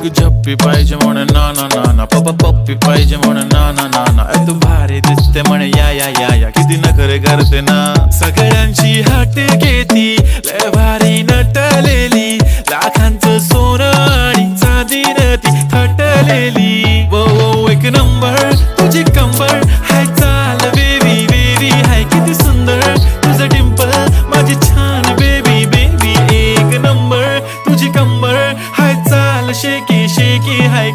एक झप्पी पाहिजे म्हणे ना ना ना ना, पप्पी पाहिजे म्हणे ना ना ना ना. तू भारी दिसते म्हणे या या या या, किती नखरे करते ना. सगळ्यांची हात घेती लय भारी नटलेली, लाखांचं सोनं आणि चांदीनं ती थटलेली. वो वो एक नंबर तुझी कंबर हाय, चाल बेबी बेबी हाय किती सुंदर तुझं डिंपल माझी छान बेबी बेबी. एक नंबर तुझी कंबर हाय, चाल शेकी शेकी हाय.